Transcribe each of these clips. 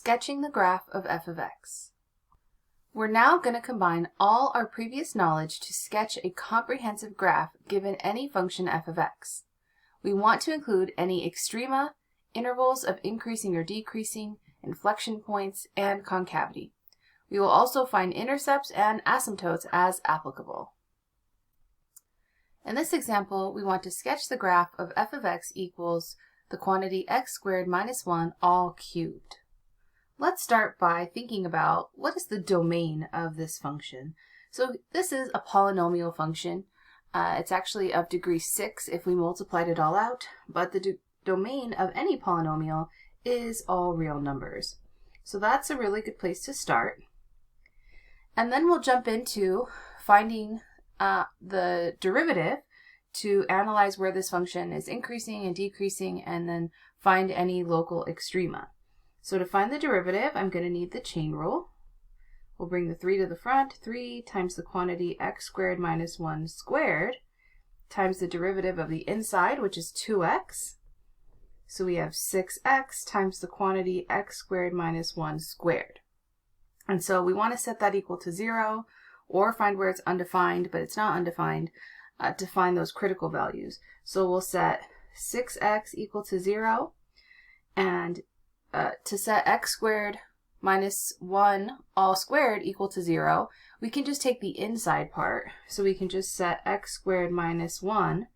sketching the graph of f of x. We're now going to combine all our previous knowledge to sketch a comprehensive graph given any function f of x. We want to include any extrema, intervals of increasing or decreasing, inflection points, and concavity. We will also find intercepts and asymptotes as applicable. In this example, we want to sketch the graph of f of x equals the quantity x squared minus 1 all cubed. Let's start by thinking about what is the domain of this function. So this is a polynomial function. It's actually of degree 6 if we multiplied it all out, but the domain of any polynomial is all real numbers. So that's a really good place to start. And then we'll jump into finding the derivative to analyze where this function is increasing and decreasing, and then find any local extrema. So to find the derivative, I'm going to need the chain rule. We'll bring the 3 to the front. 3 times the quantity x squared minus 1 squared times the derivative of the inside, which is 2x. So we have 6x times the quantity x squared minus 1 squared. And so we want to set that equal to 0, or find where it's undefined, but it's not undefined, to find those critical values. So we'll set 6x equal to 0, and to set x squared minus 1 all squared equal to 0, we can just take the inside part. So we can just set x squared minus 1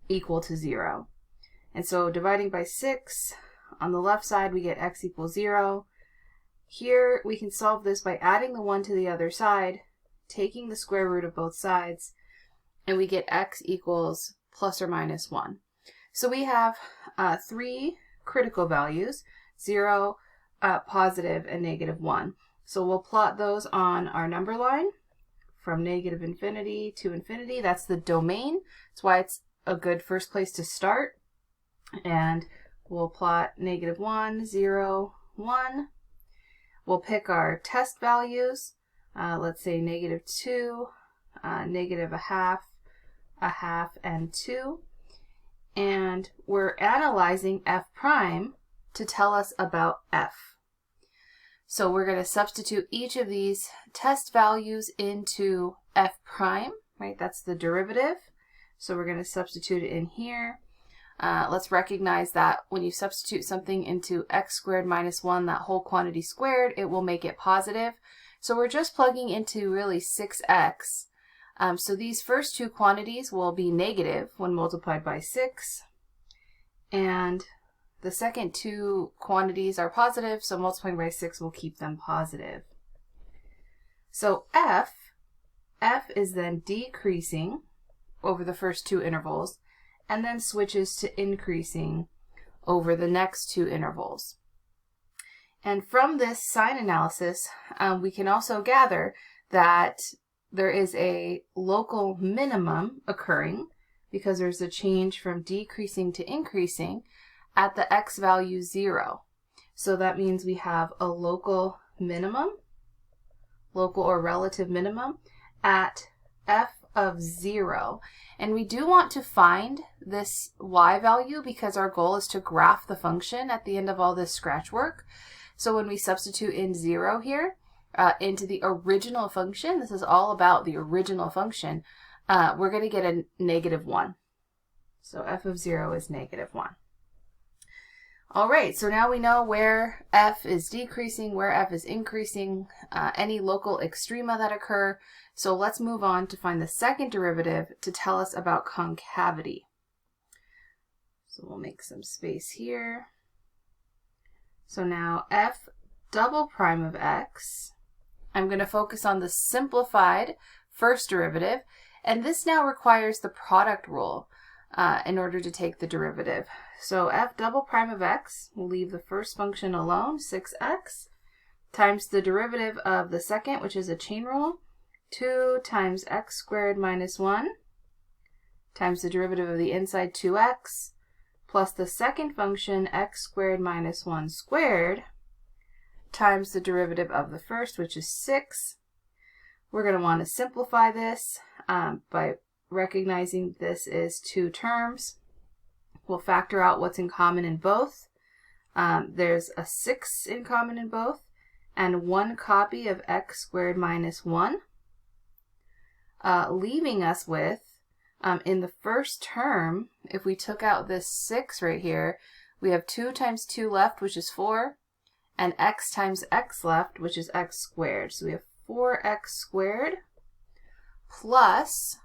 equal to 0. And so dividing by 6, on the left side we get x equals 0. Here we can solve this by adding the 1 to the other side, taking the square root of both sides, and we get x equals plus or minus 1. So we have 3 critical values, 0, positive, and negative 1. So we'll plot those on our number line from negative infinity to infinity. That's the domain. That's why it's a good first place to start. And we'll plot negative 1, 0, 1. We'll pick our test values. Let's say negative 2, negative a half, and 2. And we're analyzing f prime to tell us about f. So we're going to substitute each of these test values into f prime, right? That's the derivative. So we're going to substitute it in here. Let's recognize that when you substitute something into x squared minus 1, that whole quantity squared, it will make it positive. So we're just plugging into really 6x. So these first two quantities will be negative when multiplied by 6. And the second two quantities are positive, so multiplying by 6 will keep them positive. So f is then decreasing over the first two intervals, and then switches to increasing over the next two intervals. And from this sign analysis, we can also gather that there is a local minimum occurring because there's a change from decreasing to increasing at the x value 0. So that means we have a local minimum, local or relative minimum, at f of 0. And we do want to find this y value because our goal is to graph the function at the end of all this scratch work. So when we substitute in 0 here into the original function, this is all about the original function, we're going to get a negative 1. So f of 0 is negative 1. All right, so now we know where f is decreasing, where f is increasing, any local extrema that occur. So let's move on to find the second derivative to tell us about concavity. So we'll make some space here. So now f double prime of x, I'm going to focus on the simplified first derivative, and this now requires the product rule in order to take the derivative. So f double prime of x, we'll leave the first function alone, 6x, times the derivative of the second, which is a chain rule, 2 times x squared minus 1, times the derivative of the inside 2x, plus the second function x squared minus 1 squared, times the derivative of the first, which is 6. We're going to want to simplify this by recognizing this is two terms. We'll factor out what's in common in both. There's a 6 in common in both, and 1 copy of x squared minus 1, leaving us with, in the first term, if we took out this 6 right here, we have 2 times 2 left, which is 4, and x times x left, which is x squared. So we have 4x squared plus,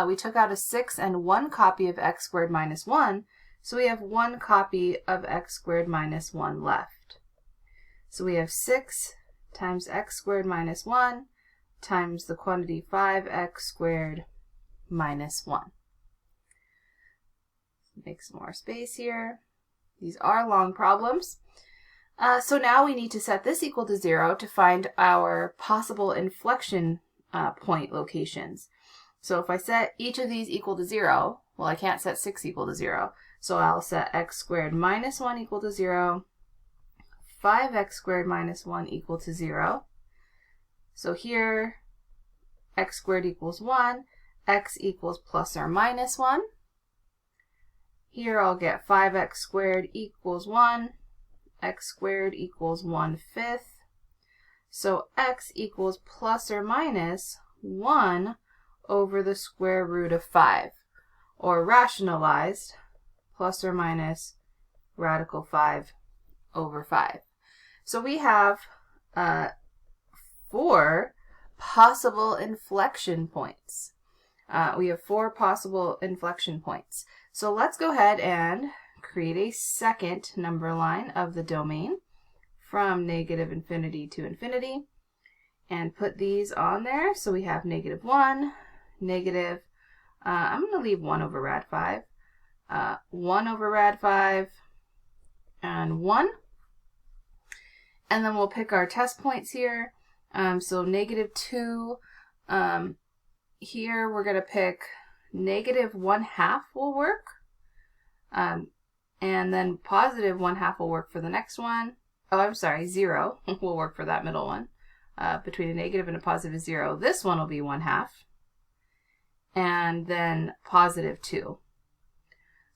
we took out a 6 and 1 copy of x squared minus 1, so we have 1 copy of x squared minus 1 left. So we have 6 times x squared minus 1 times the quantity 5x squared minus 1. Make some more space here. These are long problems. So now we need to set this equal to 0 to find our possible inflection point locations. So if I set each of these equal to 0, well, I can't set 6 equal to 0. So I'll set x squared minus 1 equal to 0, 5x squared minus 1 equal to 0. So here, x squared equals 1, x equals plus or minus 1. Here I'll get 5x squared equals 1, x squared equals 1/5. So x equals plus or minus 1 over the square root of 5, or rationalized, plus or minus radical 5 over 5. So we have 4 possible inflection points. We have 4 possible inflection points. So let's go ahead and create a second number line of the domain from negative infinity to infinity and put these on there. So we have -1, negative, I'm going to leave 1 over rad 5, 1 over rad 5, and 1. And then we'll pick our test points here. So -2, here we're going to pick -1/2 will work. And then +1/2 will work for the next one. Oh, I'm sorry, 0 will work for that middle one. Between a negative and a positive is 0. This one will be 1/2. And then +2.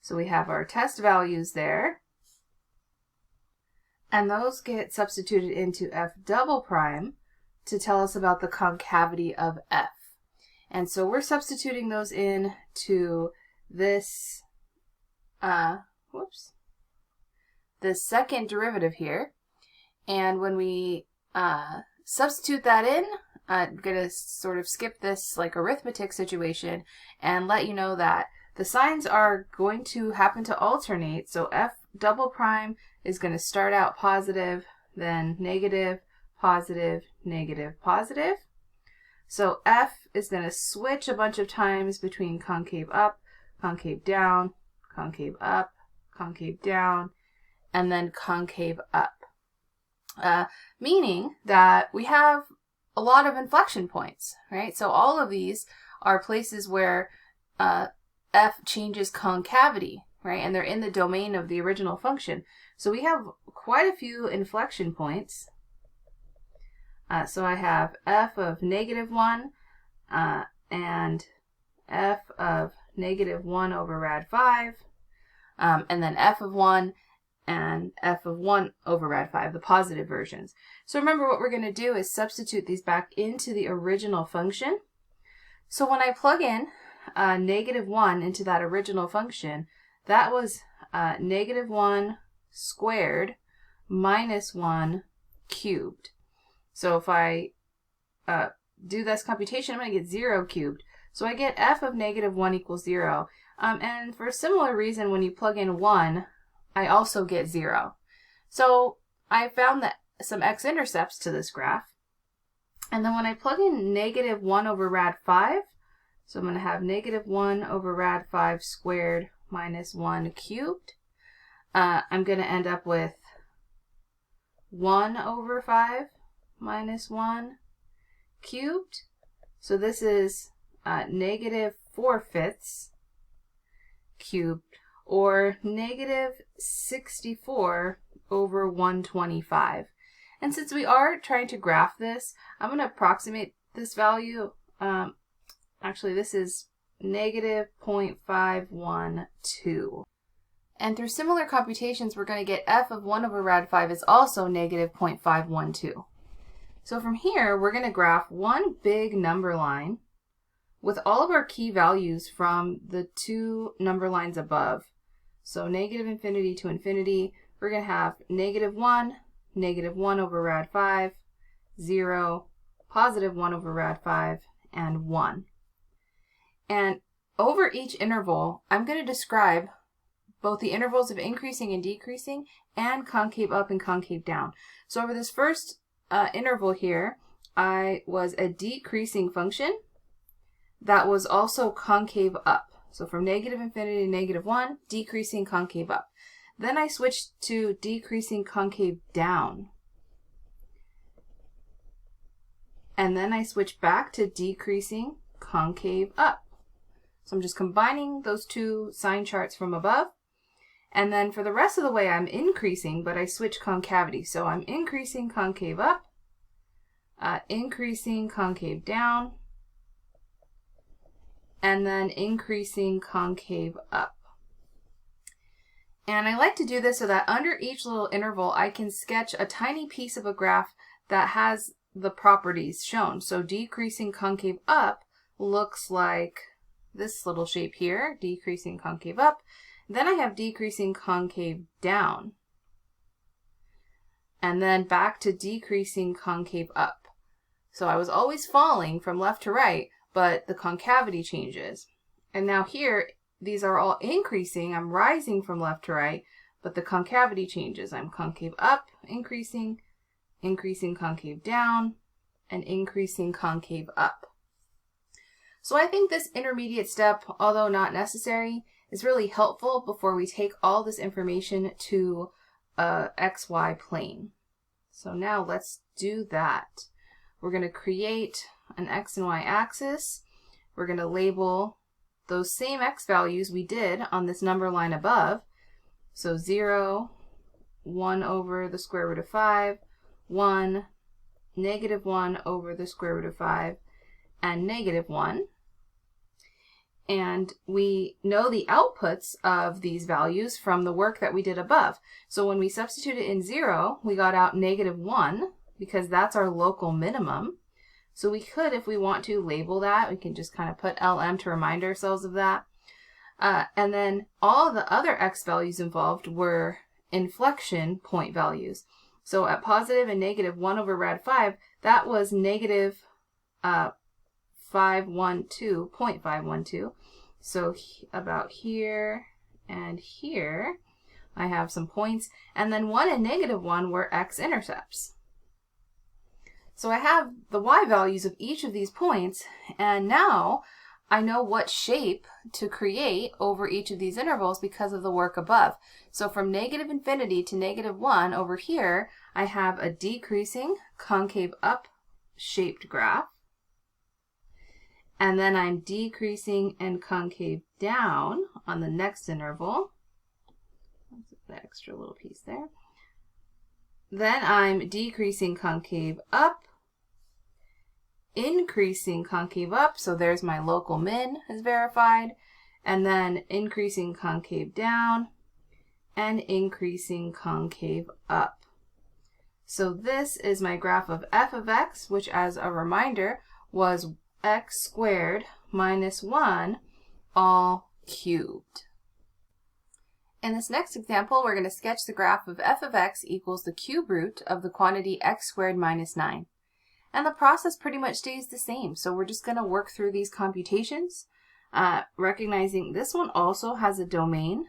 So we have our test values there. And those get substituted into f double prime to tell us about the concavity of f. And so we're substituting those in to this, this second derivative here. And when we substitute that in, I'm going to sort of skip this like arithmetic situation and let you know that the signs are going to happen to alternate. So f double prime is going to start out positive, then negative, positive, negative, positive. So f is going to switch a bunch of times between concave up, concave down, concave up, concave down, and then concave up. Meaning that we have a lot of inflection points, right? So all of these are places where f changes concavity, right? And they're in the domain of the original function. So we have quite a few inflection points. So I have f of -1 and f of -1 over rad 5, and then f of 1 and f of 1 over rad 5, the positive versions. So remember, what we're going to do is substitute these back into the original function. So when I plug in -1 into that original function, that was -1 squared minus 1 cubed. So if I do this computation, I'm going to get 0 cubed. So I get f of -1 equals 0. And for a similar reason, when you plug in 1, I also get 0. So I found that some x-intercepts to this graph. And then when I plug in -1 over rad 5, so I'm going to have -1 over rad 5 squared minus 1 cubed. I'm going to end up with 1 over 5 minus 1 cubed. So this is -4/5 cubed, or -64 over 125. And since we are trying to graph this, I'm going to approximate this value. Actually, this is -0.512. And through similar computations, we're going to get f of 1 over rad 5 is also negative 0.512. So from here, we're going to graph one big number line with all of our key values from the two number lines above. So negative infinity to infinity, we're going to have negative 1 over rad 5, 0, positive 1 over rad 5, and 1. And over each interval, I'm going to describe both the intervals of increasing and decreasing and concave up and concave down. So over this first interval here, I was a decreasing function that was also concave up. So from negative infinity to negative 1, decreasing concave up. Then I switched to decreasing concave down. And then I switched back to decreasing concave up. So I'm just combining those two sign charts from above. And then for the rest of the way, I'm increasing, but I switch concavity. So I'm increasing concave up, increasing concave down, and then increasing concave up. And I like to do this so that under each little interval, I can sketch a tiny piece of a graph that has the properties shown. So decreasing concave up looks like this little shape here, decreasing concave up. Then I have decreasing concave down. And then back to decreasing concave up. So I was always falling from left to right, but the concavity changes. And now here, these are all increasing. I'm rising from left to right, but the concavity changes. I'm concave up, increasing, increasing concave down, and increasing concave up. So I think this intermediate step, although not necessary, is really helpful before we take all this information to a XY plane. So now let's do that. We're going to create an X and Y axis. We're going to label those same X values we did on this number line above. So 0, 1 over the square root of 5, 1, negative 1 over the square root of 5, and negative 1. And we know the outputs of these values from the work that we did above. So when we substituted in 0, we got out negative 1 because that's our local minimum. So we could, if we want to, label that. We can just kind of put LM to remind ourselves of that. And then all the other X values involved were inflection point values. So at positive and negative 1 over rad 5, that was negative 0.512. So about here and here, I have some points. And then 1 and negative 1 were x-intercepts. So I have the y values of each of these points, and now I know what shape to create over each of these intervals because of the work above. So from negative infinity to negative 1 over here, I have a decreasing concave up shaped graph. And then I'm decreasing and concave down on the next interval. That's the extra little piece there. Then I'm decreasing concave up, increasing concave up, so there's my local min is verified, and then increasing concave down, and increasing concave up. So this is my graph of f of x, which as a reminder was x squared minus 1 all cubed. In this next example, we're going to sketch the graph of f of x equals the cube root of the quantity x squared minus 9. And the process pretty much stays the same. So we're just going to work through these computations, recognizing this one also has a domain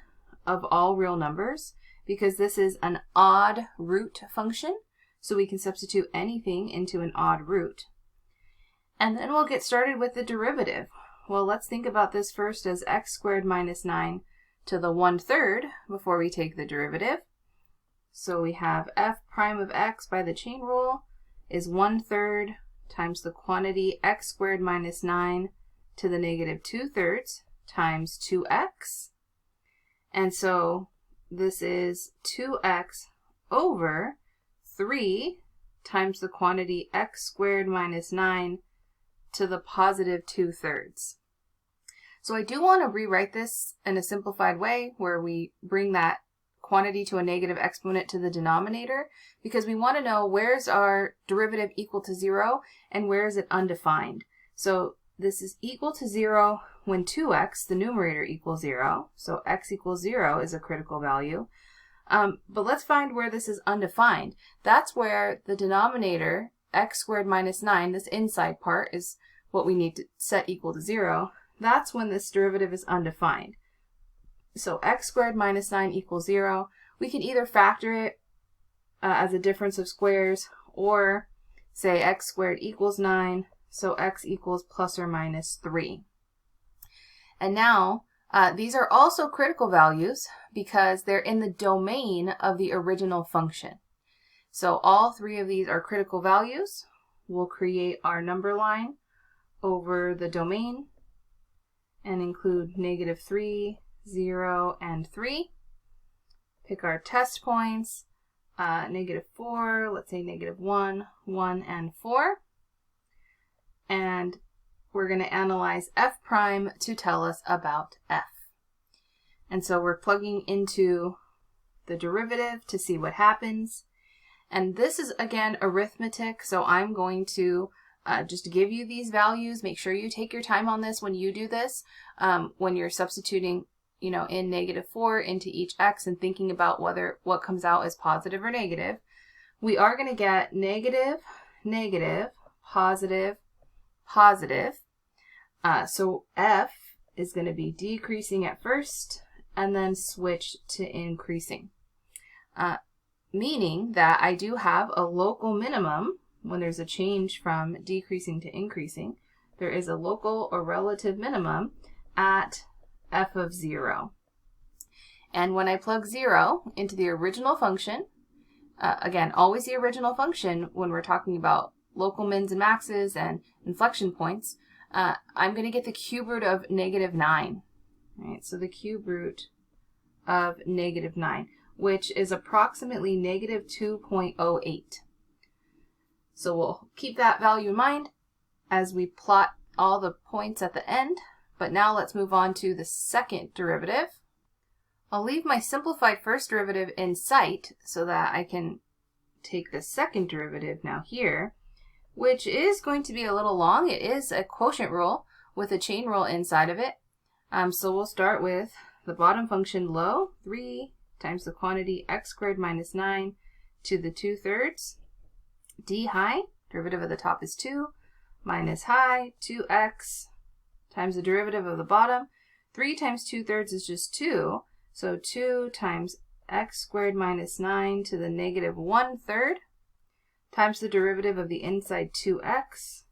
of all real numbers because this is an odd root function. So we can substitute anything into an odd root. And then we'll get started with the derivative. Well, let's think about this first as x squared minus 9 to the 1/3 before we take the derivative. So we have f prime of x by the chain rule is 1/3 times the quantity x squared minus 9 to the negative 2/3 times 2x. And so this is 2x over 3 times the quantity x squared minus 9 to the positive 2/3. So I do want to rewrite this in a simplified way where we bring that quantity to a negative exponent to the denominator, because we want to know where's our derivative equal to 0 and where is it undefined. So this is equal to 0 when 2x, the numerator, equals 0. So x equals 0 is a critical value. But let's find where this is undefined. That's where the denominator, x squared minus 9, this inside part is what we need to set equal to 0. That's when this derivative is undefined. So x squared minus 9 equals 0. We can either factor it as a difference of squares, or say x squared equals 9, so x equals plus or minus 3. And now, these are also critical values because they're in the domain of the original function. So all three of these are critical values. We'll create our number line over the domain and include -3, 0, and 3. Pick our test points, -4, let's say -1, 1, and 4. And we're going to analyze f prime to tell us about f. And so we're plugging into the derivative to see what happens. And this is, again, arithmetic, so I'm going to just give you these values. Make sure you take your time on this when you do this, when you're substituting, in -4 into each x and thinking about what comes out as positive or negative. We are going to get negative, negative, positive, positive. So f is going to be decreasing at first and then switch to increasing. Meaning that I do have a local minimum when there's a change from decreasing to increasing. There is a local or relative minimum at f of 0. And when I plug 0 into the original function, again, always the original function when we're talking about local mins and maxes and inflection points, I'm going to get the cube root of -9. Right? So the cube root of -9, which is approximately -2.08. So we'll keep that value in mind as we plot all the points at the end. But now let's move on to the second derivative. I'll leave my simplified first derivative in sight so that I can take the second derivative now here, which is going to be a little long. It is a quotient rule with a chain rule inside of it. So we'll start with the bottom function low, 3 times the quantity x squared minus 9 to the 2/3. D high, derivative of the top is 2, minus high, 2x, times the derivative of the bottom. 3 times 2/3 is just 2, so 2 times x squared minus 9 to the -1/3, times the derivative of the inside 2x,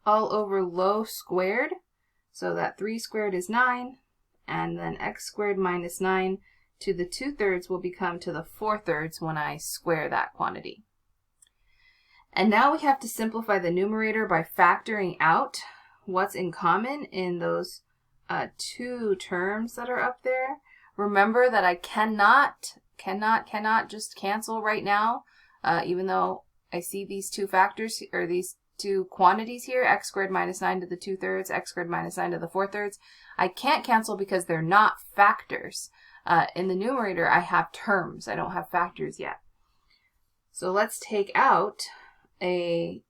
all over low squared, so that 3 squared is 9, and then x squared minus 9 to the 2/3 will become to the 4/3 when I square that quantity. And now we have to simplify the numerator by factoring out what's in common in those two terms that are up there. Remember that I cannot just cancel right now, even though I see these two factors, or these two quantities here, x squared minus 9 to the 2/3, x squared minus 9 to the 4/3. I can't cancel because they're not factors. In the numerator, I have terms. I don't have factors yet. So let's take out a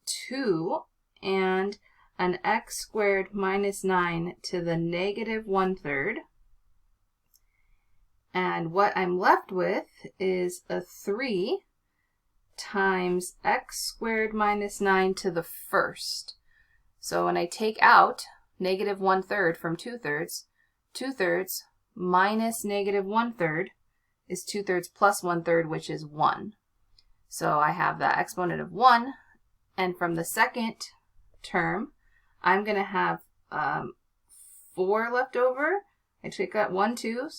2 and an x squared minus 9 to the -1/3. And what I'm left with is a 3 times x squared minus 9 to the 1st. So when I take out -1/3 from 2/3, 2/3 minus -1/3 is 2/3 plus 1/3, which is 1. So I have that exponent of 1, and from the second term, I'm going to have 4 left over. I take out 1 2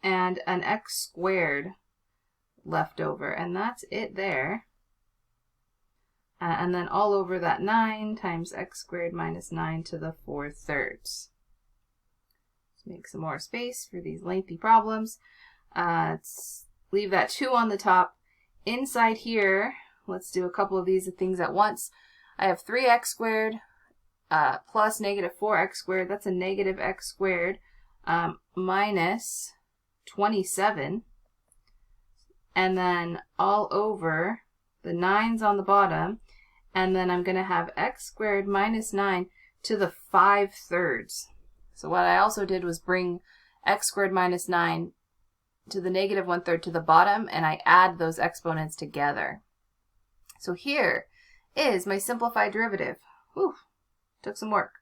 and an x squared left over, and that's it there. And then all over that 9 times x squared minus 9 to the 4/3. Let's make some more space for these lengthy problems. Let's leave that 2 on the top. Inside here, let's do a couple of these things at once. I have 3x squared plus negative 4x squared, that's a negative x squared, minus 27, and then all over the 9's on the bottom, and then I'm going to have x squared minus 9 to the 5/3. So what I also did was bring x squared minus 9 to the negative 1/3 to the bottom, and I add those exponents together. So here is my simplified derivative. Whew, took some work.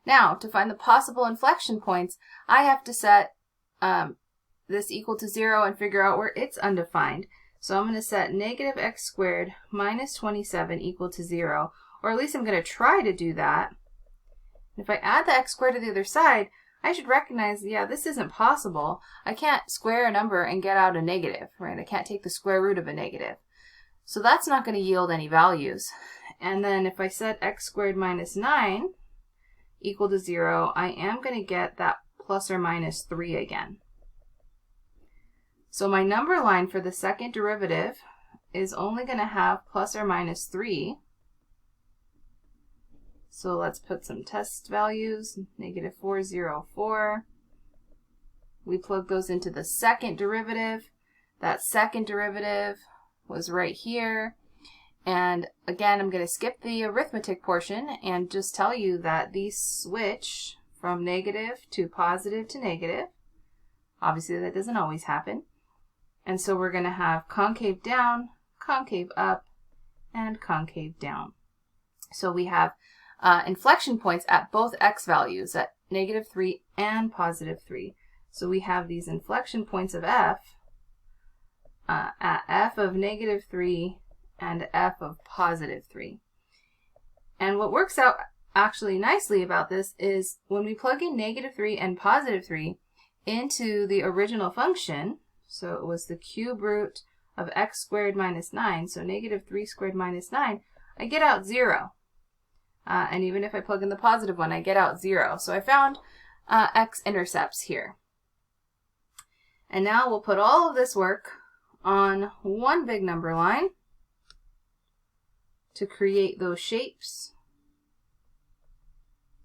Now, to find the possible inflection points, I have to set this equal to 0 and figure out where it's undefined. So I'm going to set negative x squared minus 27 equal to 0, or at least I'm going to try to do that. If I add the x squared to the other side, I should recognize, yeah, this isn't possible. I can't square a number and get out a negative, right? I can't take the square root of a negative. So that's not going to yield any values. And then if I set x squared minus 9 equal to 0, I am going to get that plus or minus 3 again. So my number line for the second derivative is only going to have plus or minus 3. So let's put some test values, negative 4, 0, 4. We plug those into the second derivative. That second derivative was right here. And again, I'm going to skip the arithmetic portion and just tell you that these switch from negative to positive to negative. Obviously, that doesn't always happen. And so we're going to have concave down, concave up, and concave down. So we have inflection points at both x values, at negative 3 and positive 3. So we have these inflection points of f at f of negative 3 and f of positive 3. And what works out actually nicely about this is when we plug in negative 3 and positive 3 into the original function, so it was the cube root of x squared minus 9, so negative 3 squared minus 9, I get out 0. And even if I plug in the positive one, I get out 0. So I found x-intercepts here. And now we'll put all of this work on one big number line to create those shapes.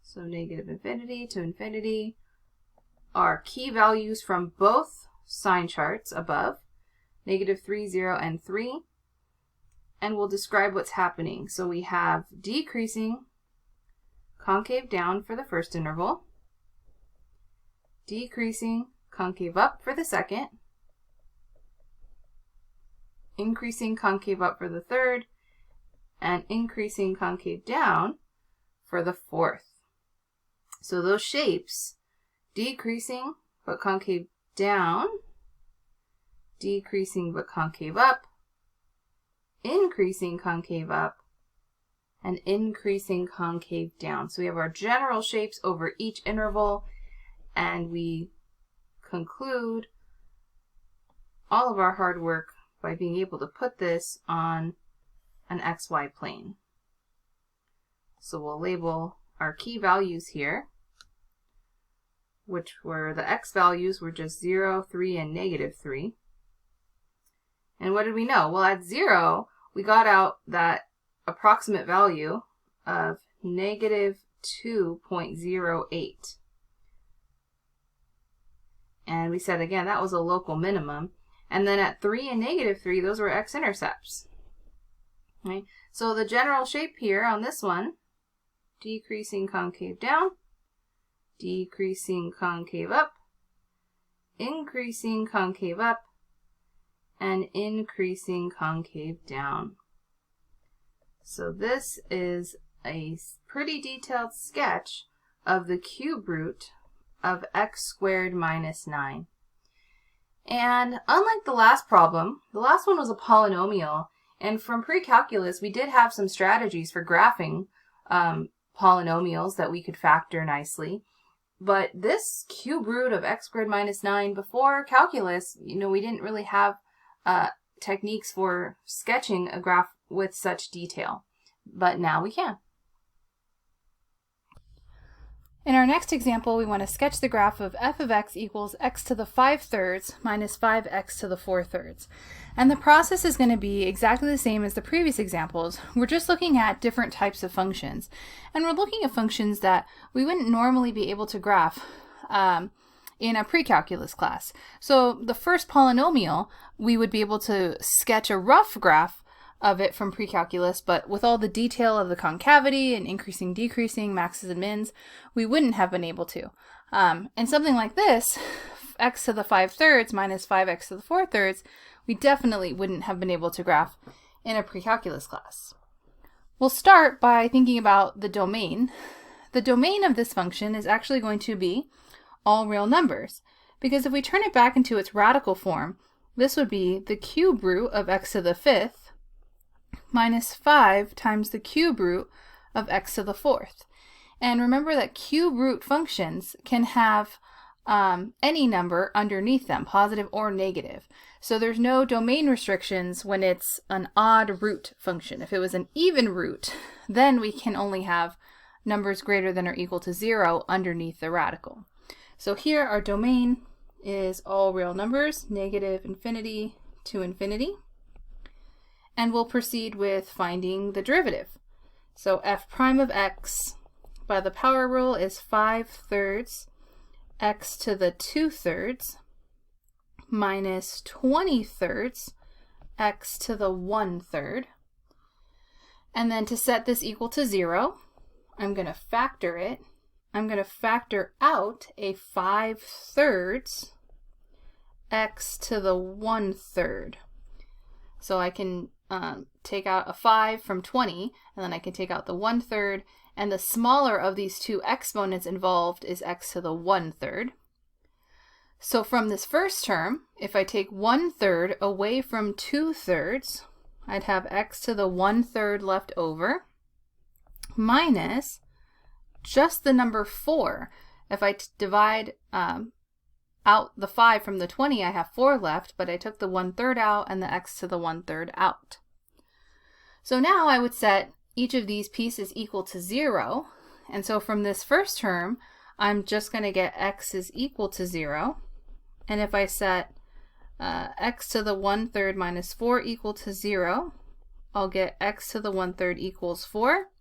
So negative infinity to infinity are key values from both sign charts above, negative 3, 0, and 3. And we'll describe what's happening. So we have decreasing concave down for the first interval, decreasing concave up for the second, increasing concave up for the third, and increasing concave down for the fourth. So those shapes, decreasing but concave down, decreasing but concave up, increasing concave up, and increasing concave down. So we have our general shapes over each interval, and we conclude all of our hard work by being able to put this on an XY plane. So we'll label our key values here, which were the x values were just 0, 3, and negative 3. And what did we know? Well, at 0, we got out that approximate value of negative 2.08. And we said, again, that was a local minimum. And then at 3 and negative 3, those were x-intercepts. Right? So the general shape here on this one, decreasing concave down, decreasing concave up, increasing concave up, and increasing concave down. So this is a pretty detailed sketch of the cube root of x squared minus 9. And unlike the last problem, the last one was a polynomial, and from pre-calculus we did have some strategies for graphing polynomials that we could factor nicely. But this cube root of x squared minus 9, before calculus, we didn't really have techniques for sketching a graph with such detail, but now we can. In our next example, we want to sketch the graph of f of x equals x to the 5/3 minus 5x to the 4/3. And the process is going to be exactly the same as the previous examples. We're just looking at different types of functions. And we're looking at functions that we wouldn't normally be able to graph in a pre-calculus class. So the first polynomial, we would be able to sketch a rough graph of it from pre-calculus, but with all the detail of the concavity and increasing, decreasing, maxes and mins, we wouldn't have been able to. And something like this, x to the 5/3 minus 5x to the 4/3, we definitely wouldn't have been able to graph in a pre-calculus class. We'll start by thinking about the domain. The domain of this function is actually going to be all real numbers, because if we turn it back into its radical form, this would be the cube root of x to the 5th minus 5 times the cube root of x to the 4th. And remember that cube root functions can have any number underneath them, positive or negative. So there's no domain restrictions when it's an odd root function. If it was an even root, then we can only have numbers greater than or equal to 0 underneath the radical. So here our domain is all real numbers, negative infinity to infinity. And we'll proceed with finding the derivative. So f prime of x by the power rule is 5/3 x to the 2/3 minus 20/3 x to the 1/3. And then to set this equal to 0, I'm going to factor it. I'm going to factor out a 5/3 x to the 1/3. So I can take out a 5 from 20, and then I can take out the 1/3, and the smaller of these two exponents involved is x to the 1/3. So from this first term, if I take 1/3 away from 2/3, I'd have x to the 1/3 left over, minus just the number 4. If I divide out the 5 from the 20, I have 4 left, but I took the 1/3 out and the x to the 1/3 out. So now I would set each of these pieces equal to 0. And so from this first term, I'm just going to get x is equal to 0. And if I set x to the 1/3 minus 4 equal to 0, I'll get x to the 1/3 equals 4.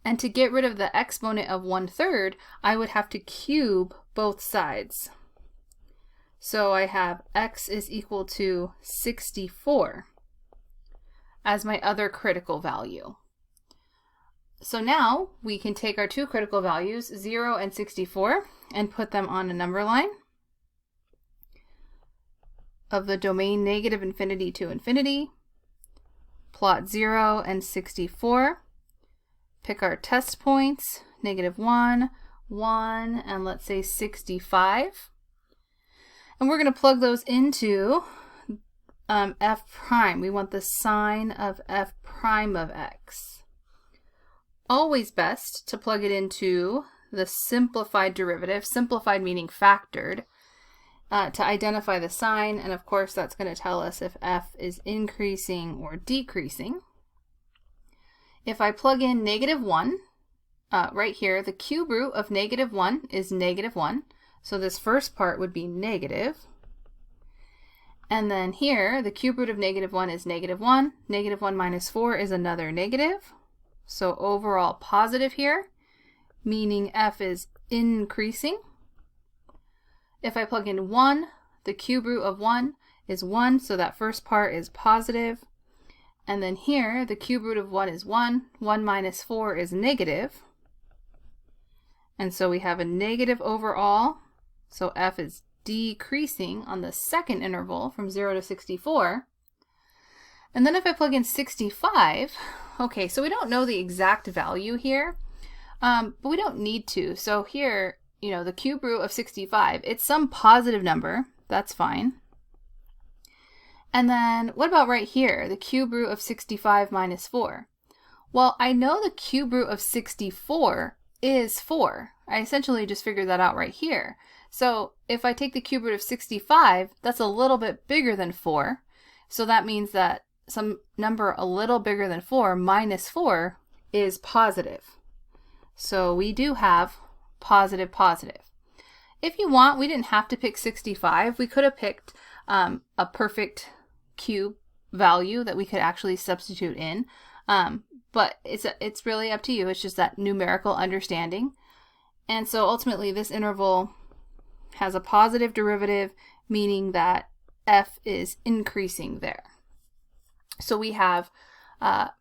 And to get rid of the exponent of 1/3, I would have to cube both sides. So I have x is equal to 64 as my other critical value. So now we can take our two critical values, 0 and 64, and put them on a number line of the domain negative infinity to infinity. Plot 0 and 64. Pick our test points, -1, 1, and let's say 65. And we're going to plug those into f prime. We want the sine of f prime of x. Always best to plug it into the simplified derivative, simplified meaning factored, to identify the sign. And of course, that's going to tell us if f is increasing or decreasing. If I plug in -1, right here, the cube root of -1 is -1. So this first part would be negative. And then here, the cube root of -1 is -1. -1 minus 4 is another negative. So overall positive here, meaning f is increasing. If I plug in 1, the cube root of 1 is 1, so that first part is positive. And then here, the cube root of 1 is 1. 1 minus 4 is negative. And so we have a negative overall. So f is decreasing on the second interval from 0 to 64. And then if I plug in 65, okay, so we don't know the exact value here, but we don't need to. So here, you know, the cube root of 65, it's some positive number. That's fine. And then what about right here, the cube root of 65 minus 4? Well, I know the cube root of 64 is 4. I essentially just figured that out right here. So if I take the cube root of 65, that's a little bit bigger than 4. So that means that some number a little bigger than 4 minus 4 is positive. So we do have positive, positive. If you want, we didn't have to pick 65. We could have picked a perfect cube value that we could actually substitute in. But it's really up to you. It's just that numerical understanding. And so ultimately this interval has a positive derivative, meaning that f is increasing there. So we have at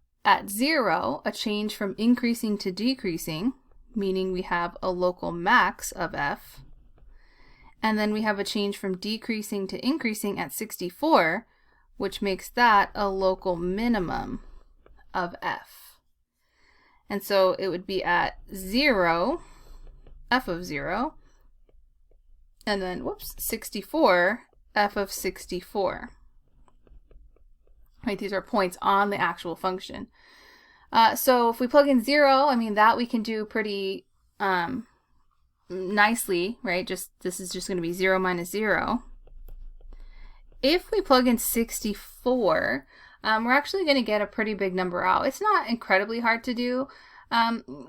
0 a change from increasing to decreasing, meaning we have a local max of f. And then we have a change from decreasing to increasing at 64, which makes that a local minimum of f. And so it would be at 0, f of 0, and then, whoops, 64, f of 64. Right, these are points on the actual function. So if we plug in 0, I mean, that we can do pretty nicely, right? This is just going to be 0 minus 0. If we plug in 64, we're actually going to get a pretty big number out. It's not incredibly hard to do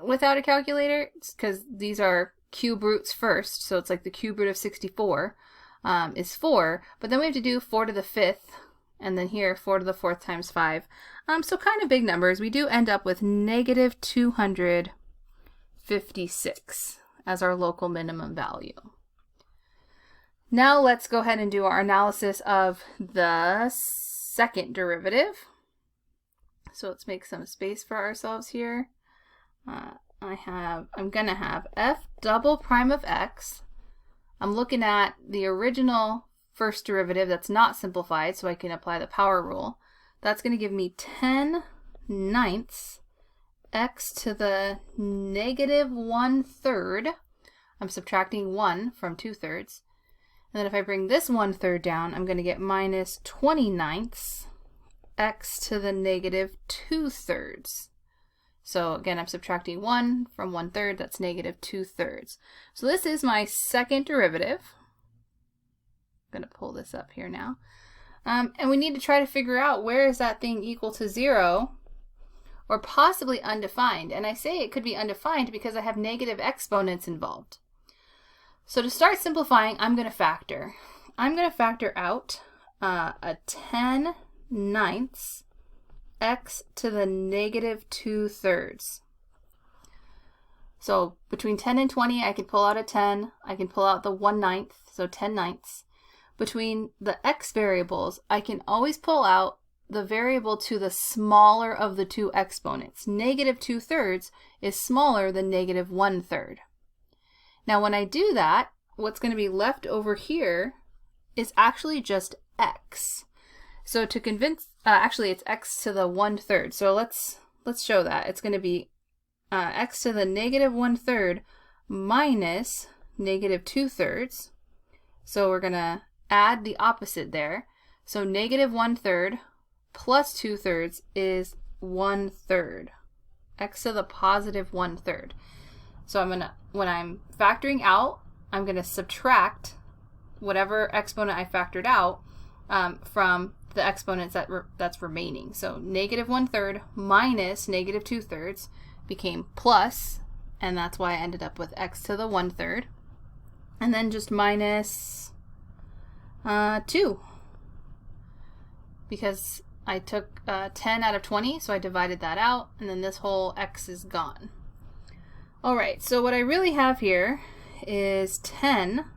without a calculator, because these are cube roots first. So it's like the cube root of 64 is 4, but then we have to do 4 to the 5th, and then here 4 to the 4th times 5. So kind of big numbers. We do end up with negative 256 as our local minimum value. Now let's go ahead and do our analysis of the second derivative. So let's make some space for ourselves here. I'm gonna have f double prime of x. I'm looking at the original first derivative that's not simplified, so I can apply the power rule. That's going to give me 10/9 x to the negative 1/3. I'm subtracting 1 from 2/3. And then if I bring this 1/3 down, I'm going to get minus 20/9 x to the negative 2/3. So again, I'm subtracting 1 from 1/3, that's negative 2/3. So this is my second derivative. I'm going to pull this up here now. And we need to try to figure out where is that thing equal to 0 or possibly undefined. And I say it could be undefined because I have negative exponents involved. So to start simplifying, I'm going to factor. I'm going to factor out a 10/9 x to the negative 2/3. So between 10 and 20, I can pull out a 10. I can pull out the 1/9, so 10/9. Between the x variables, I can always pull out the variable to the smaller of the two exponents. Negative 2/3 is smaller than negative 1/3. Now when I do that, what's going to be left over here is actually just x. So to convince, actually it's x to the 1/3. So let's show that. It's going to be x to the negative 1/3 minus negative 2/3. So we're going to add the opposite there. So negative 1/3 plus 2/3 is 1/3. X to the positive 1/3. So when I'm factoring out, I'm going to subtract whatever exponent I factored out from the exponents that's remaining. So negative 1/3 minus negative 2/3 became plus, and that's why I ended up with x to the 1/3. And then just minus 2, because I took 10 out of 20, so I divided that out, and then this whole x is gone. Alright, so what I really have here is 10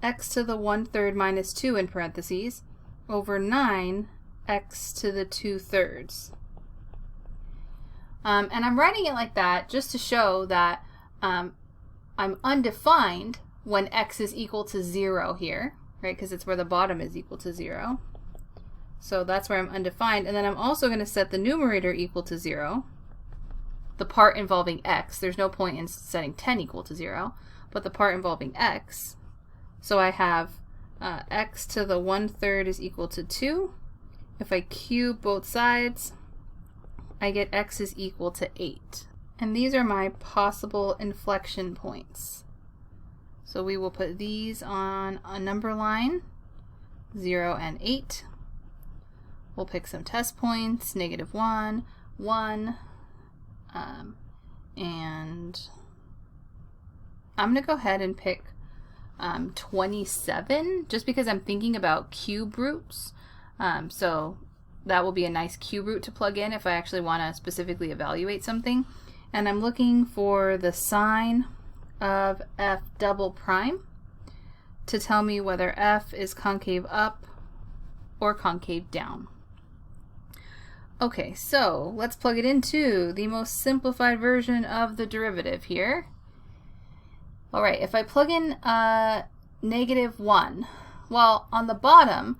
x to the 1/3 minus 2 in parentheses over 9 x to the 2/3. And I'm writing it like that just to show that I'm undefined when x is equal to 0 here, right? Because it's where the bottom is equal to 0. So that's where I'm undefined. And then I'm also going to set the numerator equal to 0, the part involving x. There's no point in setting 10 equal to 0, but the part involving x. So I have x to the 1/3 is equal to 2. If I cube both sides, I get x is equal to 8. And these are my possible inflection points. So we will put these on a number line, 0 and 8. We'll pick some test points, -1, 1, and I'm going to go ahead and pick 27, just because I'm thinking about cube roots. So that will be a nice cube root to plug in if I actually want to specifically evaluate something. And I'm looking for the sign of f double prime to tell me whether f is concave up or concave down. Okay, so let's plug it into the most simplified version of the derivative here. All right, if I plug in -1, well, on the bottom,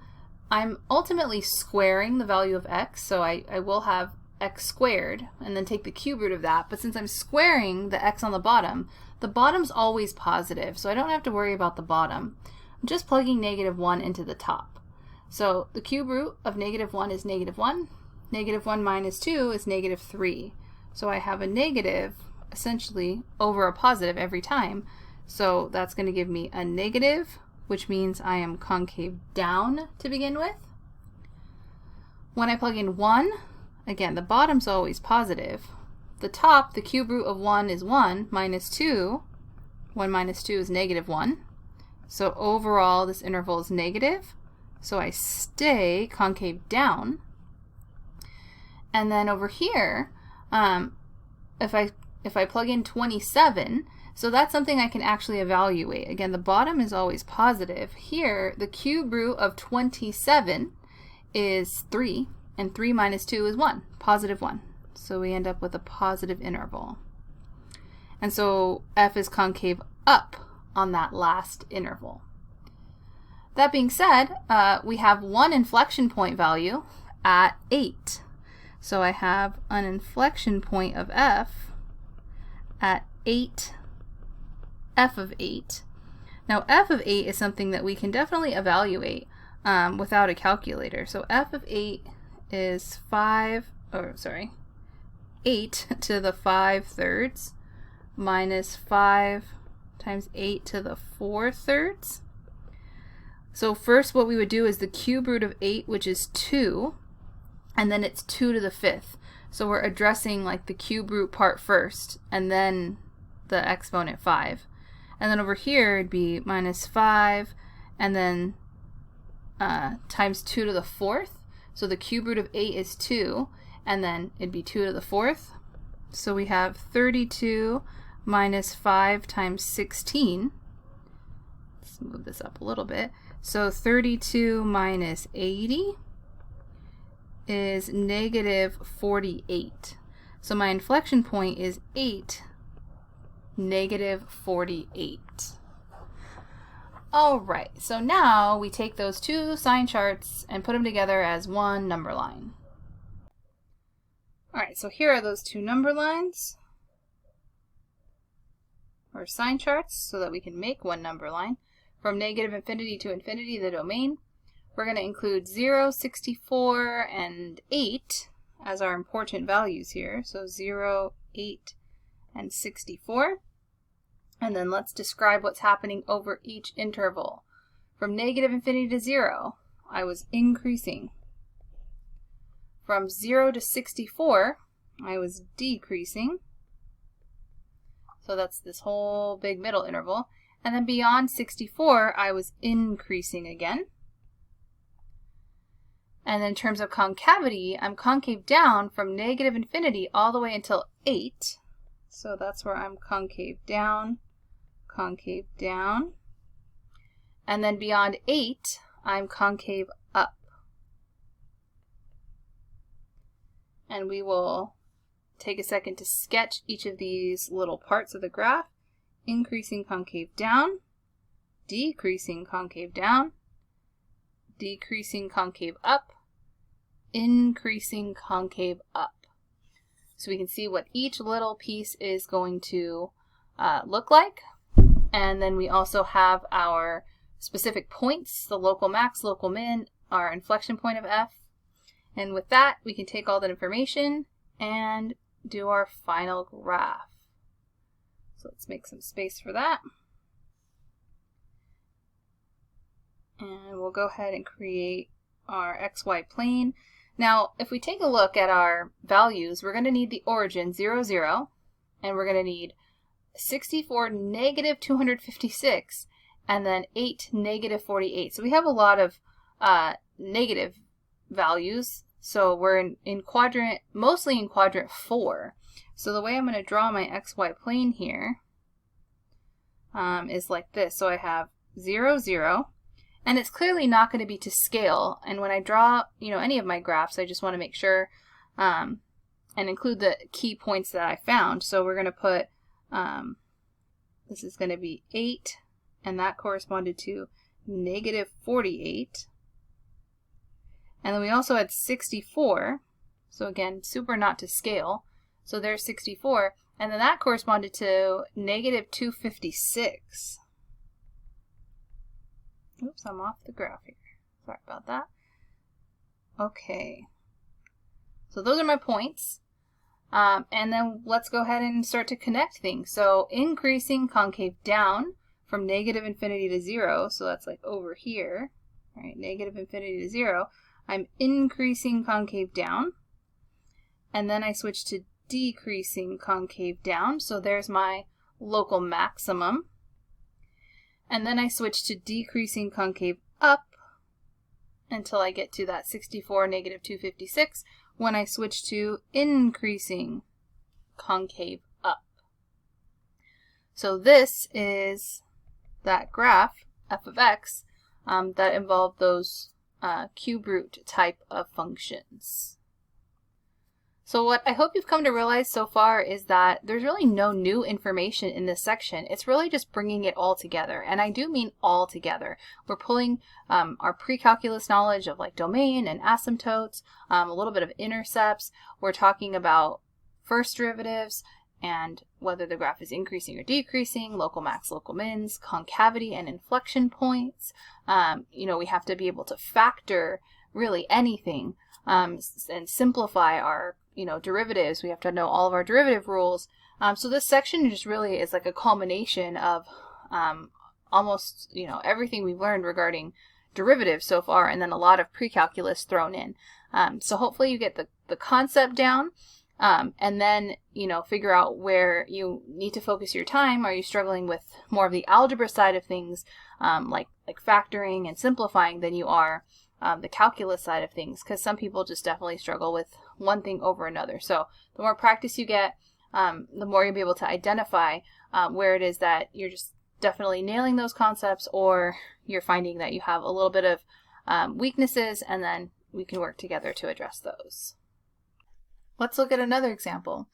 I'm ultimately squaring the value of x, so I will have x squared, and then take the cube root of that. But since I'm squaring the x on the bottom's always positive, so I don't have to worry about the bottom. I'm just plugging -1 into the top. So the cube root of -1 is -1. -1 minus 2 is -3. So I have a negative essentially over a positive every time. So that's going to give me a negative, which means I am concave down to begin with. When I plug in 1, again, the bottom's always positive. The top, the cube root of 1 is 1 minus 2. 1 minus 2 is -1. So overall, this interval is negative. So I stay concave down. And then over here, if I plug in 27, so that's something I can actually evaluate. Again, the bottom is always positive. Here, the cube root of 27 is 3, and 3 minus 2 is 1, positive 1. So we end up with a positive interval. And so f is concave up on that last interval. That being said, we have one inflection point value at 8. So I have an inflection point of f at 8, f of 8. Now f of 8 is something that we can definitely evaluate without a calculator. So f of 8 is 8 to the 5/3 minus 5 times 8 to the 4/3. So first what we would do is the cube root of 8, which is 2, and then it's 2 to the 5th. So we're addressing like the cube root part first, and then the exponent 5. And then over here it'd be minus 5, and then times 2 to the 4th. So the cube root of 8 is 2, and then it'd be 2 to the 4th. So we have 32 minus 5 times 16. Let's move this up a little bit. So 32 minus 80 is -48. So my inflection point is 8, -48. All right, so now we take those two sign charts and put them together as one number line. All right, so here are those two number lines, or sign charts, so that we can make one number line. From -infinity to infinity, the domain. We're going to include 0, 64, and 8 as our important values here. So 0, 8, and 64. And then let's describe what's happening over each interval. From -infinity to 0, I was increasing. From 0 to 64, I was decreasing. So that's this whole big middle interval. And then beyond 64, I was increasing again. And then in terms of concavity, I'm concave down from -infinity all the way until 8. So that's where I'm concave down. And then beyond 8, I'm concave up. And we will take a second to sketch each of these little parts of the graph. Increasing concave down, decreasing concave down, decreasing concave up, increasing concave up. So we can see what each little piece is going to look like. And then we also have our specific points, the local max, local min, our inflection point of f. And with that, we can take all that information and do our final graph. So let's make some space for that. And we'll go ahead and create our xy plane. Now, if we take a look at our values, we're going to need the origin 0, 0, and we're going to need 64, negative 256, and then 8, negative 48. So we have a lot of negative values. So we're in quadrant, mostly in quadrant 4. So the way I'm going to draw my xy plane here is like this. So I have 0, 0, and it's clearly not going to be to scale. And when I draw, any of my graphs, I just want to make sure and include the key points that I found. So we're going to put, this is going to be 8, and that corresponded to negative 48. And then we also had 64. So again, super not to scale. So there's 64. And then that corresponded to negative 256. Oops, I'm off the graph here. Sorry about that. Okay. So those are my points. And then let's go ahead and start to connect things. So increasing concave down from negative infinity to 0. So that's like over here. All right, negative infinity to 0. I'm increasing concave down. And then I switch to decreasing concave down. So there's my local maximum. And then I switch to decreasing concave up until I get to that 64, negative 256, when I switch to increasing concave up. So this is that graph, f of x, that involved those cube root type of functions. So what I hope you've come to realize so far is that there's really no new information in this section. It's really just bringing it all together. And I do mean all together. We're pulling our pre-calculus knowledge of like domain and asymptotes, a little bit of intercepts. We're talking about first derivatives and whether the graph is increasing or decreasing, local max, local mins, concavity and inflection points. We have to be able to factor really anything and simplify our derivatives. We have to know all of our derivative rules. So this section just really is like a culmination of almost everything we've learned regarding derivatives so far, and then a lot of pre-calculus thrown in. So hopefully you get the concept down, and then figure out where you need to focus your time. Are you struggling with more of the algebra side of things, like factoring and simplifying, than you are the calculus side of things? Because some people just definitely struggle with one thing over another. So the more practice you get, the more you'll be able to identify where it is that you're just definitely nailing those concepts, or you're finding that you have a little bit of weaknesses, and then we can work together to address those. Let's look at another example.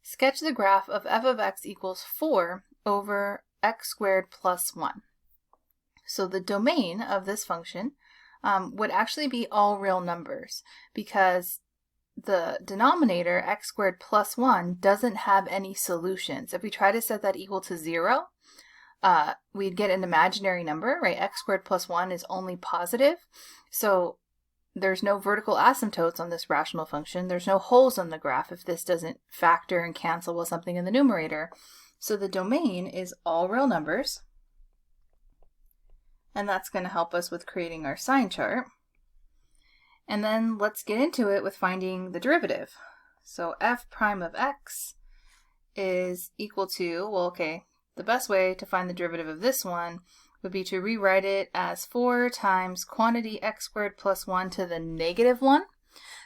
Sketch the graph of f of x equals 4 over x squared plus 1. So the domain of this function would actually be all real numbers, because the denominator, x squared plus 1, doesn't have any solutions. If we try to set that equal to 0, we'd get an imaginary number, right? X squared plus 1 is only positive. So there's no vertical asymptotes on this rational function. There's no holes on the graph if this doesn't factor and cancel with something in the numerator. So the domain is all real numbers. And that's going to help us with creating our sign chart. And then let's get into it with finding the derivative. So f prime of x is equal to, the best way to find the derivative of this one would be to rewrite it as 4 times quantity x squared plus 1 to the negative 1,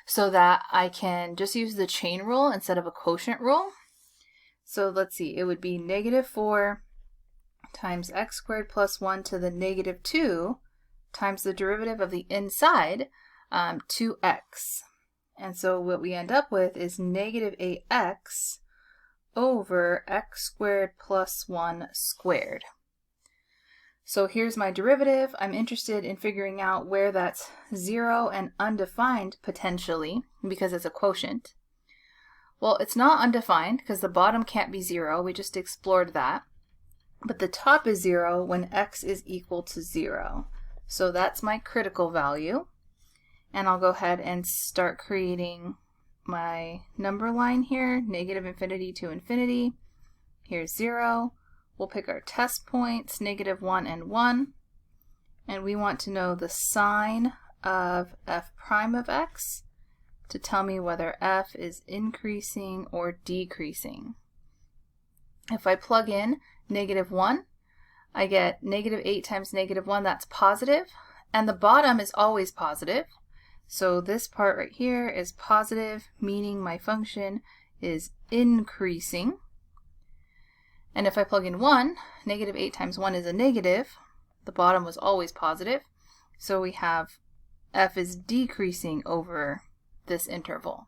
so that I can just use the chain rule instead of a quotient rule. So let's see, it would be negative 4 times x squared plus 1 to the negative 2 times the derivative of the inside, 2x. And so what we end up with is negative 8x over x squared plus 1 squared. So here's my derivative. I'm interested in figuring out where that's 0 and undefined potentially, because it's a quotient. Well, it's not undefined because the bottom can't be 0. We just explored that. But the top is 0 when x is equal to 0. So that's my critical value. And I'll go ahead and start creating my number line here, negative infinity to infinity. Here's 0. We'll pick our test points, negative 1 and 1. And we want to know the sign of f prime of x to tell me whether f is increasing or decreasing. If I plug in -1, I get -8 times -1, that's positive, and the bottom is always positive. So this part right here is positive, meaning my function is increasing. And if I plug in 1, -8 times 1 is a negative. The bottom was always positive. So we have f is decreasing over this interval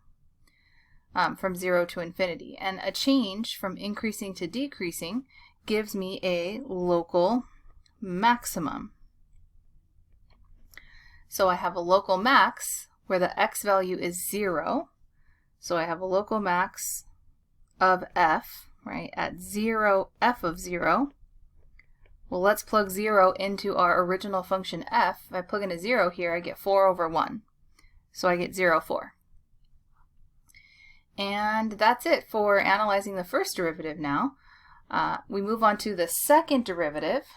from 0 to infinity. And a change from increasing to decreasing gives me a local maximum. So I have a local max where the x value is 0. So I have a local max of f, right, at 0, f of 0. Well, let's plug 0 into our original function f. If I plug in a 0 here, I get 4 over 1. So I get 0, 4. And that's it for analyzing the first derivative now. We move on to the second derivative.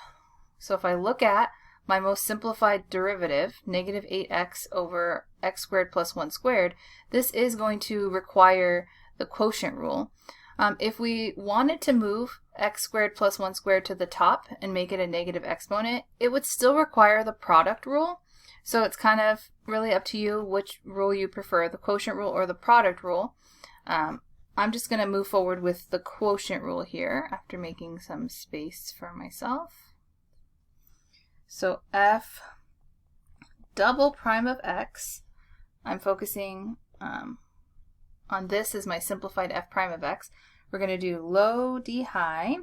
So if I look at my most simplified derivative, -8x over x squared plus 1 squared, this is going to require the quotient rule. If we wanted to move x squared plus 1 squared to the top and make it a negative exponent, it would still require the product rule. So it's kind of really up to you which rule you prefer, the quotient rule or the product rule. I'm just going to move forward with the quotient rule here after making some space for myself. So f double prime of x, I'm focusing on this as my simplified f prime of x. We're going to do low d high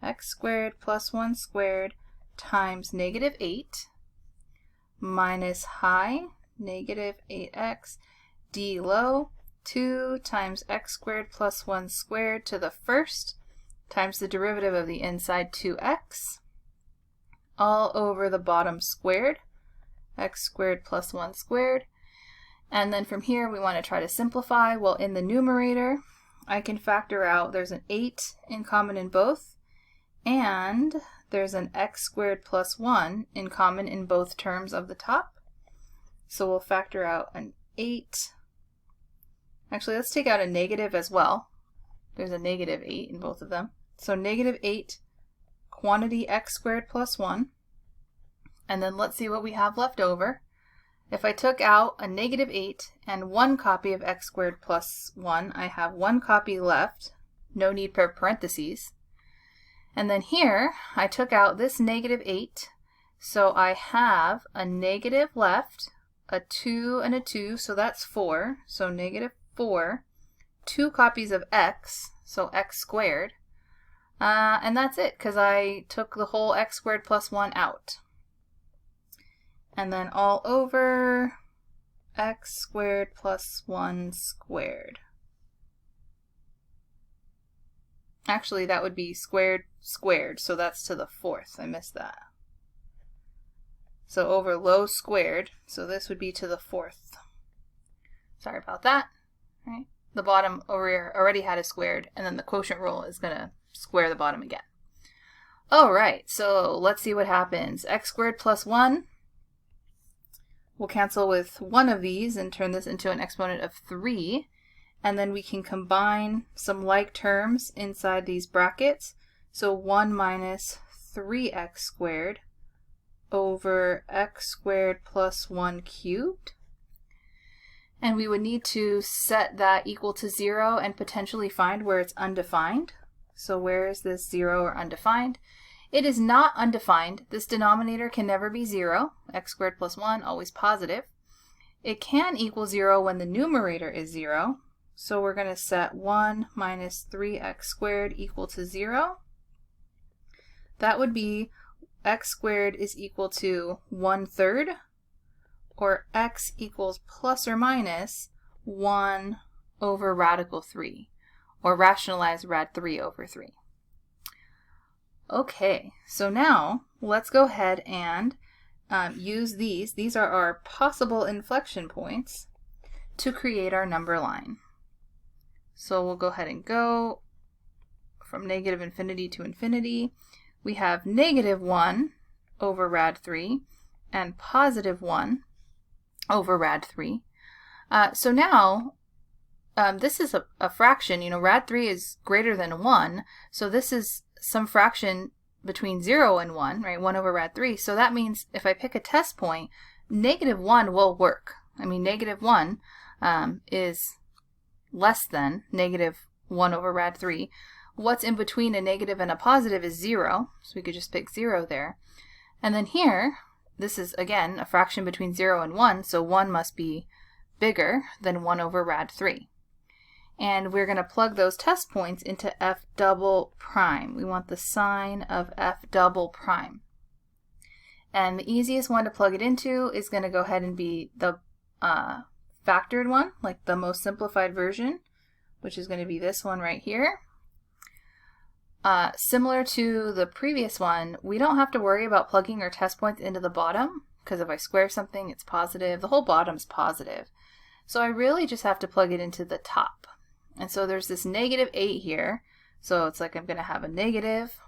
x squared plus 1 squared times -8 minus high -8x d low 2 times x squared plus 1 squared to the first times the derivative of the inside 2x all over the bottom squared, x squared plus 1 squared. And then from here we want to try to simplify. Well, in the numerator I can factor out there's an 8 in common in both, and there's an x squared plus 1 in common in both terms of the top. So we'll factor out an 8. Actually, let's take out a negative as well. There's a -8 in both of them. So -8 quantity x squared plus 1. And then let's see what we have left over. If I took out a -8 and 1 copy of x squared plus 1, I have 1 copy left. No need for parentheses. And then here, I took out this -8, so I have a negative left, a 2 and a 2, so that's 4. So -4, 2 copies of x, so x squared. And that's it, because I took the whole x squared plus 1 out. And then all over x squared plus 1 squared. Actually, that would be squared squared, so that's to the 4th. I missed that. So over low squared, so this would be to the 4th. Sorry about that. Right? The bottom over here already had a squared, and then the quotient rule is going to square the bottom again. Alright, so let's see what happens. X squared plus 1. We'll cancel with one of these and turn this into an exponent of 3. And then we can combine some like terms inside these brackets. So 1 minus 3x squared over x squared plus 1 cubed. And we would need to set that equal to 0 and potentially find where it's undefined. So where is this 0 or undefined? It is not undefined. This denominator can never be 0. X squared plus 1, always positive. It can equal 0 when the numerator is 0. So we're going to set 1 minus 3x squared equal to 0. That would be x squared is equal to 1/3, or x equals plus or minus 1 over radical 3, or rationalize rad 3 over 3. Okay, so now let's go ahead and use these. These are our possible inflection points to create our number line. So we'll go ahead and go from -infinity to infinity. We have -1 over rad 3 and +1 over rad 3. So now this is a fraction. You know, rad 3 is greater than 1, so this is some fraction between 0 and 1, right? 1 over rad 3. So that means if I pick a test point, -1 will work. I mean, -1 is less than -1 over rad 3. What's in between a negative and a positive is 0, so we could just pick 0 there. And then here, this is, again, a fraction between 0 and 1, so 1 must be bigger than 1 over rad 3. And we're going to plug those test points into f double prime. We want the sign of f double prime. And the easiest one to plug it into is going to go ahead and be the factored one, like the most simplified version, which is going to be this one right here. Similar to the previous one, we don't have to worry about plugging our test points into the bottom, because if I square something, it's positive. The whole bottom's positive. So I really just have to plug it into the top. And so there's this -8 here. So it's like I'm going to have a negative,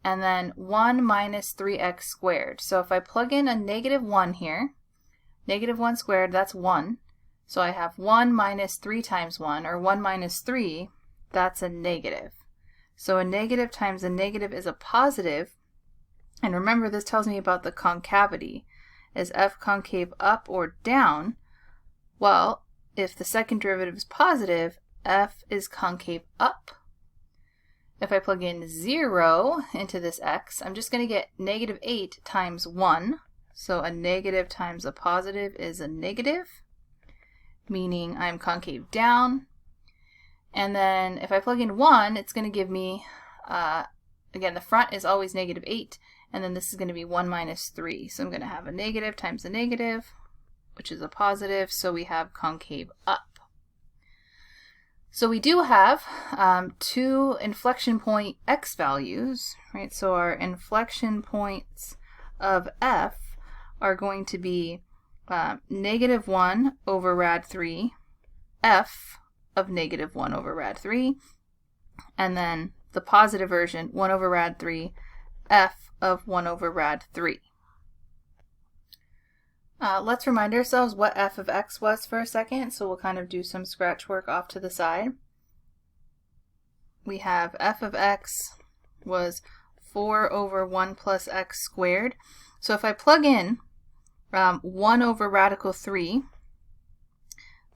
and then 1 minus 3x squared. So if I plug in a -1 here, -1 squared, that's 1. So I have 1 minus 3 times 1, or 1 minus 3, that's a negative. So a negative times a negative is a positive. And remember, this tells me about the concavity. Is f concave up or down? Well, if the second derivative is positive, f is concave up. If I plug in 0 into this x, I'm just going to get -8 times 1. So a negative times a positive is a negative, meaning I'm concave down. And then if I plug in 1, it's going to give me, again, the front is always -8, and then this is going to be 1 minus 3. So I'm going to have a negative times a negative, which is a positive, so we have concave up. So we do have two inflection point x values, right? So our inflection points of f are going to be -1 over rad 3, f of -1 over rad 3, and then the positive version, 1 over rad 3, f of 1 over rad 3. Let's remind ourselves what f of x was for a second, so we'll kind of do some scratch work off to the side. We have f of x was 4 over 1 plus x squared. So if I plug in 1 over radical 3,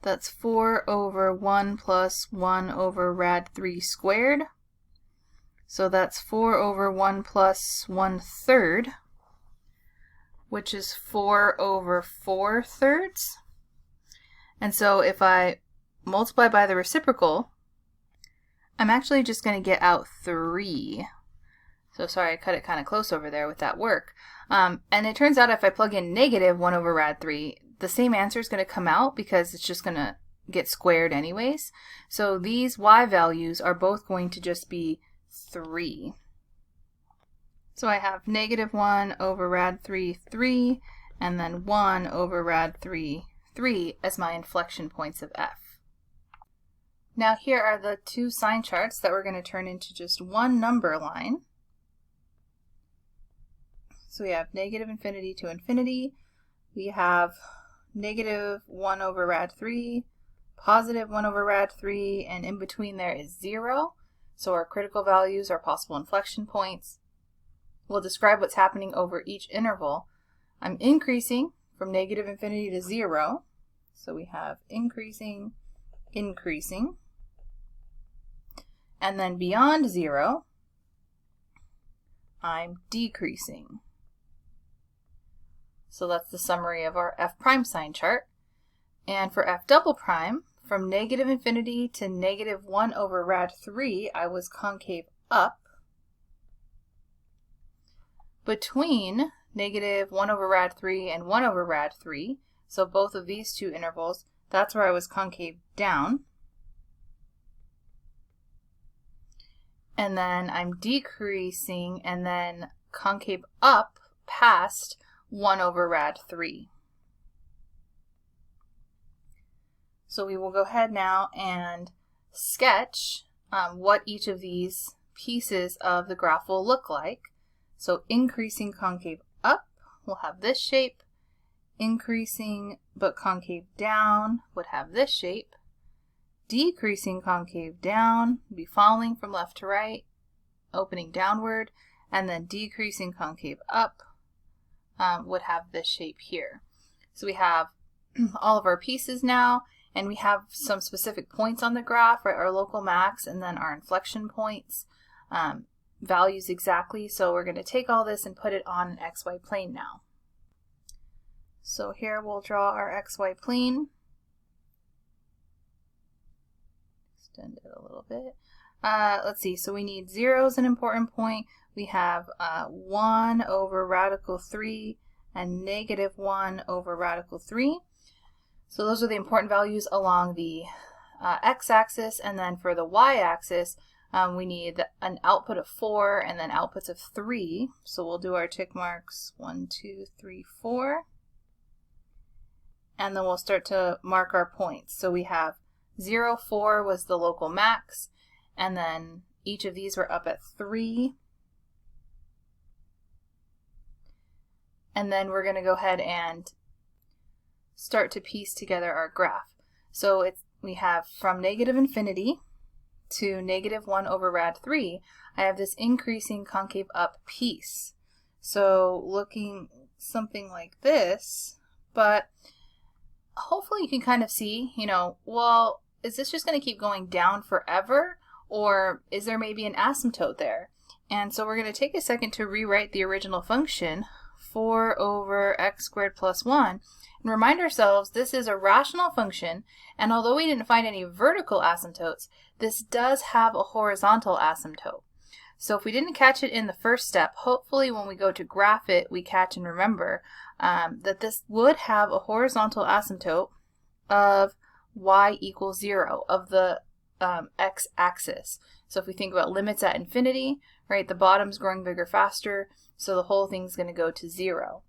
that's 4 over 1 plus 1 over rad 3 squared. So that's 4 over 1 plus 1/3, which is 4 over 4/3. And so if I multiply by the reciprocal, I'm actually just going to get out 3. So sorry, I cut it kind of close over there with that work. And it turns out if I plug in -1 over rad 3, the same answer is going to come out because it's just going to get squared anyways. So these y values are both going to just be 3. So I have -1 over rad 3, 3, and then 1 over rad 3, 3 as my inflection points of f. Now here are the two sign charts that we're going to turn into just one number line. So we have -infinity to infinity. We have -1 over rad 3, +1 over rad 3, and in between there is 0. So our critical values are possible inflection points. We'll describe what's happening over each interval. I'm increasing from -infinity to 0. So we have increasing, increasing. And then beyond 0, I'm decreasing. So that's the summary of our f prime sign chart. And for f double prime, from -infinity to -1 over rad 3, I was concave up. Between -1 over rad 3 and 1 over rad 3, so both of these two intervals, that's where I was concave down. And then I'm decreasing and then concave up past 1 over rad 3. So we will go ahead now and sketch what each of these pieces of the graph will look like. So increasing concave up will have this shape. Increasing but concave down would have this shape. decreasing concave down, be falling from left to right, opening downward, and then decreasing concave up would have this shape here. So we have all of our pieces now, and we have some specific points on the graph, right? Our local max and then our inflection points, values exactly. So we're going to take all this and put it on an XY plane now. So here we'll draw our XY plane. Extend it a little bit. Let's see, so we need 0 is an important point. We have 1 over radical 3 and negative 1 over radical 3. So those are the important values along the x-axis, and then for the y-axis we need an output of 4 and then outputs of 3. So we'll do our tick marks 1, 2, 3, 4. And then we'll start to mark our points. So we have 0, 4 was the local max, and then each of these were up at 3. And then we're going to go ahead and start to piece together our graph. So we have from negative infinity to negative 1 over rad 3, I have this increasing concave up piece. So looking something like this, but hopefully you can kind of see, well, is this just going to keep going down forever, or is there maybe an asymptote there? And so we're going to take a second to rewrite the original function, 4 over x squared plus 1, and remind ourselves this is a rational function, and although we didn't find any vertical asymptotes, this does have a horizontal asymptote. So if we didn't catch it in the first step, hopefully when we go to graph it, we catch and remember that this would have a horizontal asymptote of y equals 0, of the x-axis. So if we think about limits at infinity, right, the bottom's growing bigger faster, so the whole thing's going to go to 0.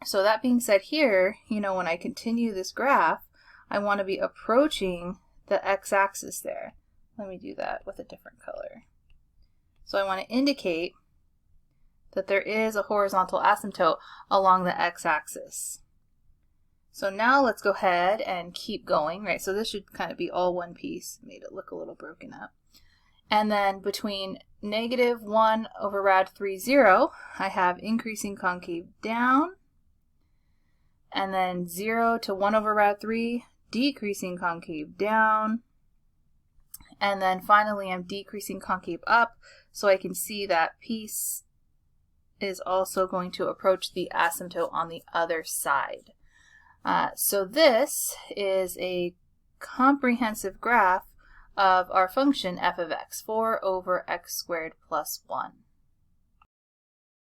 So that being said here, when I continue this graph, I want to be approaching the x-axis there. Let me do that with a different color. So I want to indicate that there is a horizontal asymptote along the x-axis. So now let's go ahead and keep going, right? So this should kind of be all one piece. Made it look a little broken up. And then between negative 1 over rad 3, 0, I have increasing concave down. And then 0 to 1 over rad 3, decreasing concave down. And then finally I'm decreasing concave up, so I can see that piece is also going to approach the asymptote on the other side. So this is a comprehensive graph of our function f of x, 4 over x squared plus 1.